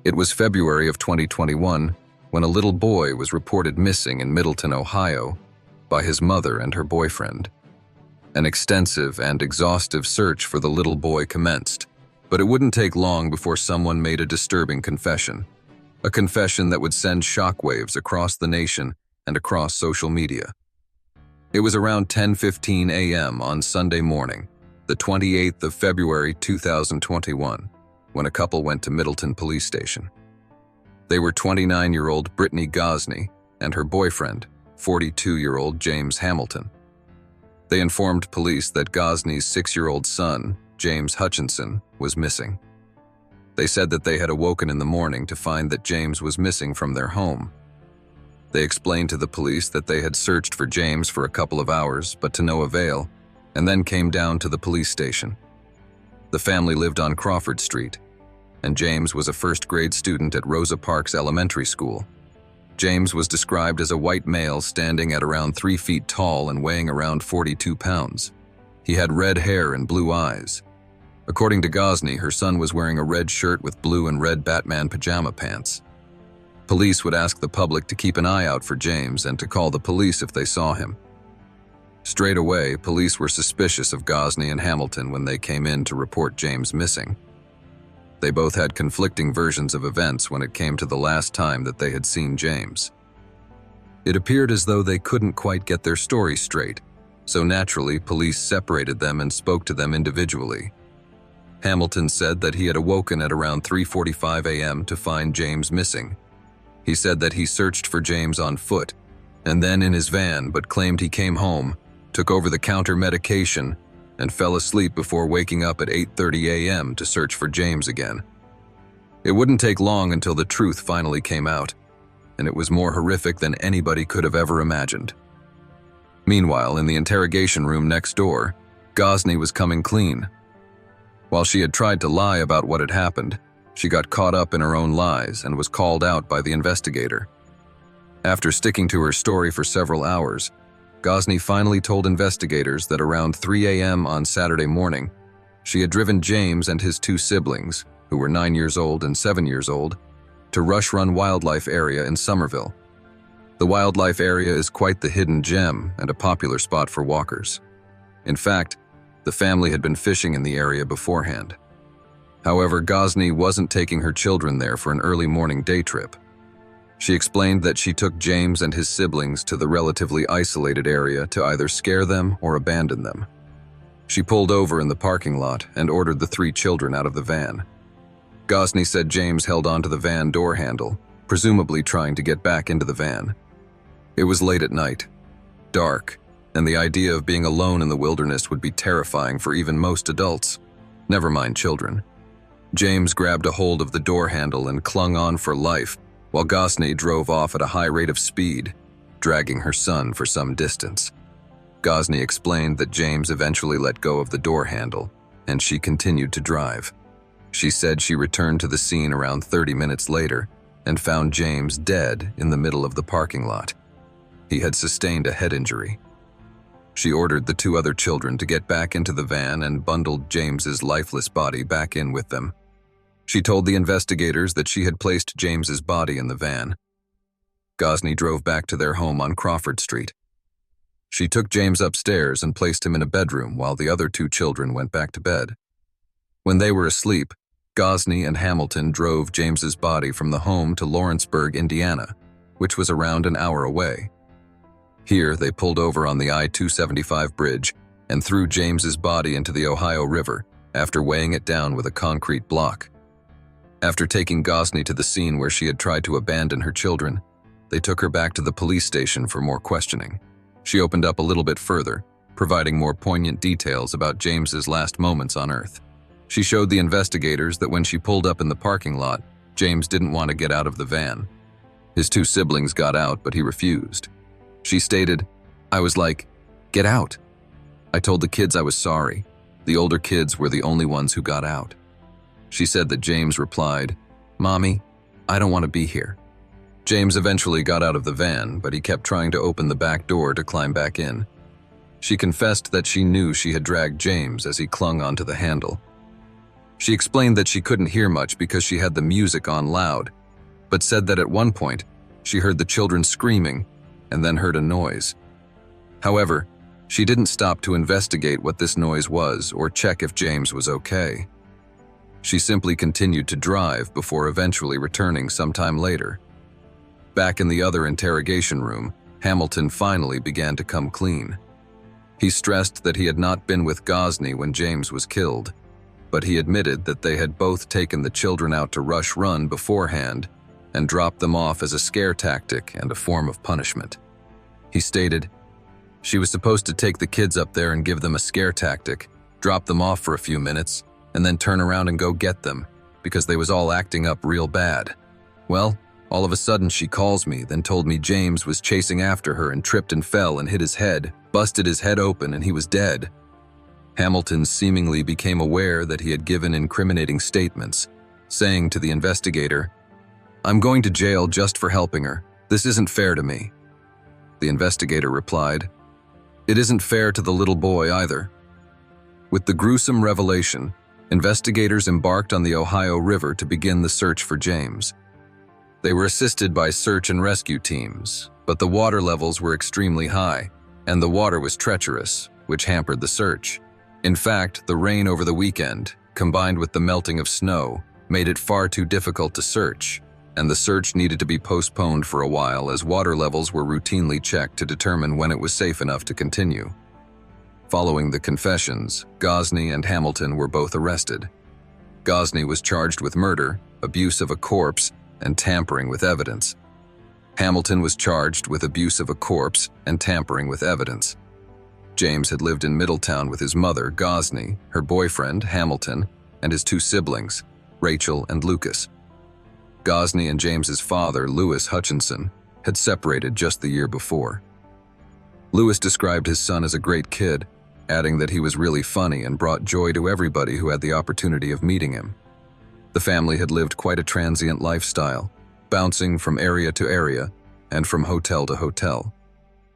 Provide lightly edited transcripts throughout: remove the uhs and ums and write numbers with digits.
It was February of 2021 when a little boy was reported missing in Middleton, Ohio, by his mother and her boyfriend. An extensive and exhaustive search for the little boy commenced, but it wouldn't take long before someone made a disturbing confession. A confession that would send shockwaves across the nation and across social media. It was around 10:15 a.m. on Sunday morning, the 28th of February 2021, when a couple went to Middleton Police Station. They were 29-year-old Brittany Gosney and her boyfriend, 42-year-old James Hamilton. They informed police that Gosney's 6-year-old son, James Hutchinson, was missing. They said that they had awoken in the morning to find that James was missing from their home. They explained to the police that they had searched for James for a couple of hours, but to no avail, and then came down to the police station. The family lived on Crawford Street, and James was a first-grade student at Rosa Parks Elementary School. James was described as a white male standing at around 3 feet tall and weighing around 42 pounds. He had red hair and blue eyes. According to Gosney, her son was wearing a red shirt with blue and red Batman pajama pants. Police would ask the public to keep an eye out for James and to call the police if they saw him. Straight away, police were suspicious of Gosney and Hamilton when they came in to report James missing. They both had conflicting versions of events when it came to the last time that they had seen James. It appeared as though they couldn't quite get their story straight, so naturally, police separated them and spoke to them individually. Hamilton said that he had awoken at around 3:45 a.m. to find James missing. He said that he searched for James on foot, and then in his van, but claimed he came home, took over-the-counter medication, and fell asleep before waking up at 8:30 a.m. to search for James again. It wouldn't take long until the truth finally came out, and it was more horrific than anybody could have ever imagined. Meanwhile, in the interrogation room next door, Gosney was coming clean. While she had tried to lie about what had happened, she got caught up in her own lies and was called out by the investigator. After sticking to her story for several hours, Gosney finally told investigators that around 3 a.m. on Saturday morning, she had driven James and his 2 siblings, who were 9 years old and 7 years old, to Rush Run Wildlife Area in Somerville. The wildlife area is quite the hidden gem and a popular spot for walkers. In fact, the family had been fishing in the area beforehand. However, Gosney wasn't taking her children there for an early morning day trip. She explained that she took James and his siblings to the relatively isolated area to either scare them or abandon them. She pulled over in the parking lot and ordered the 3 children out of the van. Gosney said James held onto the van door handle, presumably trying to get back into the van. It was late at night, dark, and the idea of being alone in the wilderness would be terrifying for even most adults, never mind children. James grabbed a hold of the door handle and clung on for life, while Gosney drove off at a high rate of speed, dragging her son for some distance. Gosney explained that James eventually let go of the door handle, and she continued to drive. She said she returned to the scene around 30 minutes later and found James dead in the middle of the parking lot. He had sustained a head injury. She ordered the 2 other children to get back into the van and bundled James's lifeless body back in with them. She told the investigators that she had placed James's body in the van. Gosney drove back to their home on Crawford Street. She took James upstairs and placed him in a bedroom while the other 2 children went back to bed. When they were asleep, Gosney and Hamilton drove James's body from the home to Lawrenceburg, Indiana, which was around an hour away. Here, they pulled over on the I-275 bridge and threw James's body into the Ohio River after weighing it down with a concrete block. After taking Gosney to the scene where she had tried to abandon her children, they took her back to the police station for more questioning. She opened up a little bit further, providing more poignant details about James's last moments on Earth. She showed the investigators that when she pulled up in the parking lot, James didn't want to get out of the van. His 2 siblings got out, but he refused. She stated, "I was like, get out. I told the kids I was sorry. The older kids were the only ones who got out." She said that James replied, "Mommy, I don't want to be here." James eventually got out of the van, but he kept trying to open the back door to climb back in. She confessed that she knew she had dragged James as he clung onto the handle. She explained that she couldn't hear much because she had the music on loud, but said that at one point, she heard the children screaming and then heard a noise. However, she didn't stop to investigate what this noise was or check if James was okay. She simply continued to drive before eventually returning sometime later. Back in the other interrogation room, Hamilton finally began to come clean. He stressed that he had not been with Gosney when James was killed, but he admitted that they had both taken the children out to rush run beforehand and dropped them off as a scare tactic and a form of punishment. He stated, "She was supposed to take the kids up there and give them a scare tactic, drop them off for a few minutes, and then turn around and go get them, because they was all acting up real bad. Well, all of a sudden she calls me, then told me James was chasing after her and tripped and fell and hit his head, busted his head open, and he was dead." Hamilton seemingly became aware that he had given incriminating statements, saying to the investigator, "I'm going to jail just for helping her. This isn't fair to me." The investigator replied, "It isn't fair to the little boy either." With the gruesome revelation, investigators embarked on the Ohio River to begin the search for James. They were assisted by search and rescue teams, but the water levels were extremely high, and the water was treacherous, which hampered the search. In fact, the rain over the weekend, combined with the melting of snow, made it far too difficult to search, and the search needed to be postponed for a while as water levels were routinely checked to determine when it was safe enough to continue. Following the confessions, Gosney and Hamilton were both arrested. Gosney was charged with murder, abuse of a corpse, and tampering with evidence. Hamilton was charged with abuse of a corpse and tampering with evidence. James had lived in Middletown with his mother, Gosney, her boyfriend, Hamilton, and his two siblings, Rachel and Lucas. Gosney and James's father, Lewis Hutchinson, had separated just the year before. Lewis described his son as a great kid, adding that he was really funny and brought joy to everybody who had the opportunity of meeting him. The family had lived quite a transient lifestyle, bouncing from area to area and from hotel to hotel.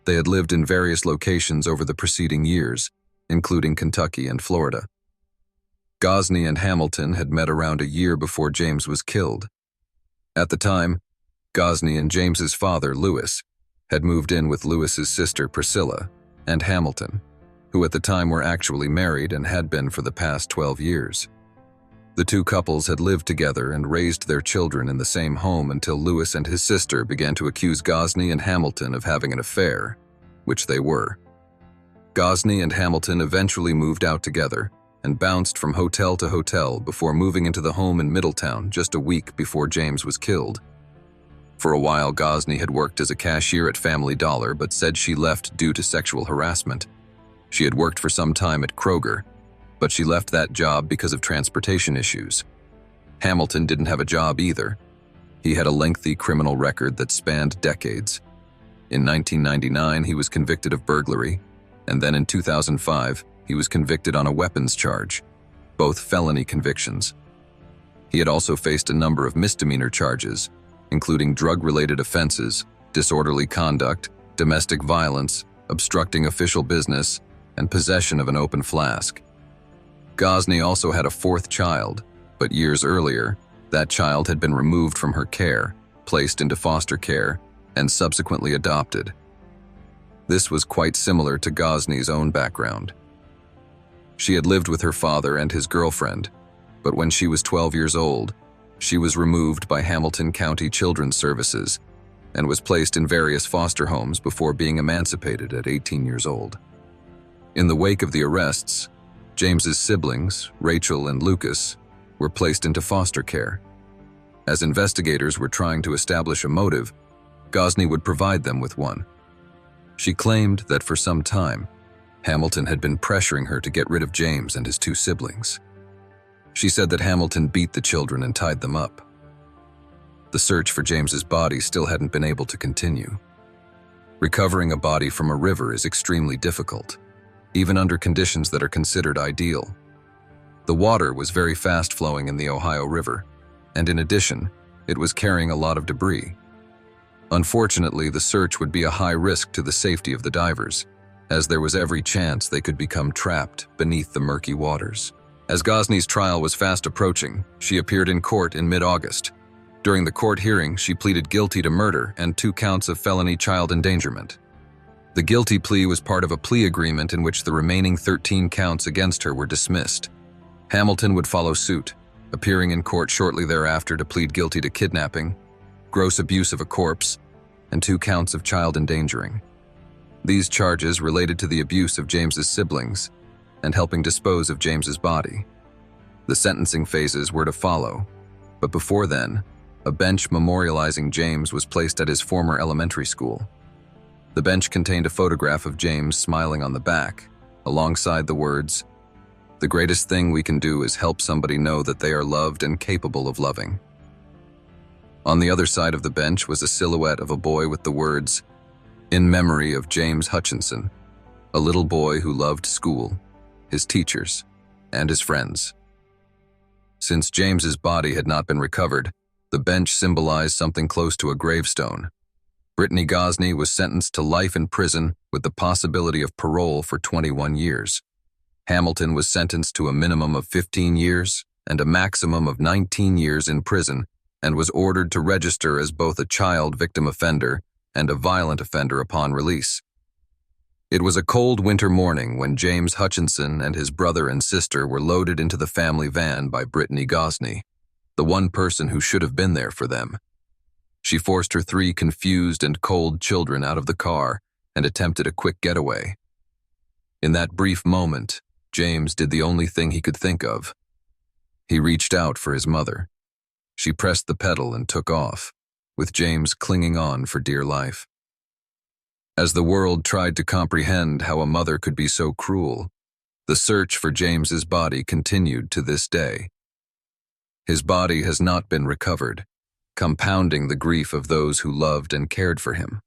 They had lived in various locations over the preceding years, including Kentucky and Florida. Gosney and Hamilton had met around a year before James was killed. At the time, Gosney and James's father, Lewis, had moved in with Lewis's sister, Priscilla, and Hamilton, who at the time were actually married and had been for the past 12 years. The two couples had lived together and raised their children in the same home until Lewis and his sister began to accuse Gosney and Hamilton of having an affair, which they were. Gosney and Hamilton eventually moved out together and bounced from hotel to hotel before moving into the home in Middletown just a week before James was killed. For a while, Gosney had worked as a cashier at Family Dollar but said she left due to sexual harassment. She had worked for some time at Kroger, but she left that job because of transportation issues. Hamilton didn't have a job either. He had a lengthy criminal record that spanned decades. In 1999, he was convicted of burglary, and then in 2005, he was convicted on a weapons charge, both felony convictions. He had also faced a number of misdemeanor charges, including drug-related offenses, disorderly conduct, domestic violence, obstructing official business, and possession of an open flask. Gosney also had a fourth child, but years earlier, that child had been removed from her care, placed into foster care, and subsequently adopted. This was quite similar to Gosney's own background. She had lived with her father and his girlfriend, but when she was 12 years old, she was removed by Hamilton County Children's Services and was placed in various foster homes before being emancipated at 18 years old. In the wake of the arrests, James's siblings, Rachel and Lucas, were placed into foster care. As investigators were trying to establish a motive, Gosney would provide them with one. She claimed that for some time, Hamilton had been pressuring her to get rid of James and his two siblings. She said that Hamilton beat the children and tied them up. The search for James's body still hadn't been able to continue. Recovering a body from a river is extremely difficult, even under conditions that are considered ideal. The water was very fast-flowing in the Ohio River, and in addition, it was carrying a lot of debris. Unfortunately, the search would be a high risk to the safety of the divers, as there was every chance they could become trapped beneath the murky waters. As Gosney's trial was fast approaching, she appeared in court in mid-August. During the court hearing, she pleaded guilty to murder and 2 counts of felony child endangerment. The guilty plea was part of a plea agreement in which the remaining 13 counts against her were dismissed. Hamilton would follow suit, appearing in court shortly thereafter to plead guilty to kidnapping, gross abuse of a corpse, and 2 counts of child endangering. These charges related to the abuse of James's siblings and helping dispose of James's body. The sentencing phases were to follow, but before then, a bench memorializing James was placed at his former elementary school. The bench contained a photograph of James smiling on the back, alongside the words, "The greatest thing we can do is help somebody know that they are loved and capable of loving." On the other side of the bench was a silhouette of a boy with the words, "In memory of James Hutchinson, a little boy who loved school, his teachers, and his friends." Since James's body had not been recovered, the bench symbolized something close to a gravestone. Brittany Gosney was sentenced to life in prison with the possibility of parole for 21 years. Hamilton was sentenced to a minimum of 15 years and a maximum of 19 years in prison and was ordered to register as both a child victim offender and a violent offender upon release. It was a cold winter morning when James Hutchinson and his brother and sister were loaded into the family van by Brittany Gosney, the one person who should have been there for them. She forced her 3 confused and cold children out of the car and attempted a quick getaway. In that brief moment, James did the only thing he could think of. He reached out for his mother. She pressed the pedal and took off, with James clinging on for dear life. As the world tried to comprehend how a mother could be so cruel, the search for James's body continued to this day. His body has not been recovered, compounding the grief of those who loved and cared for him.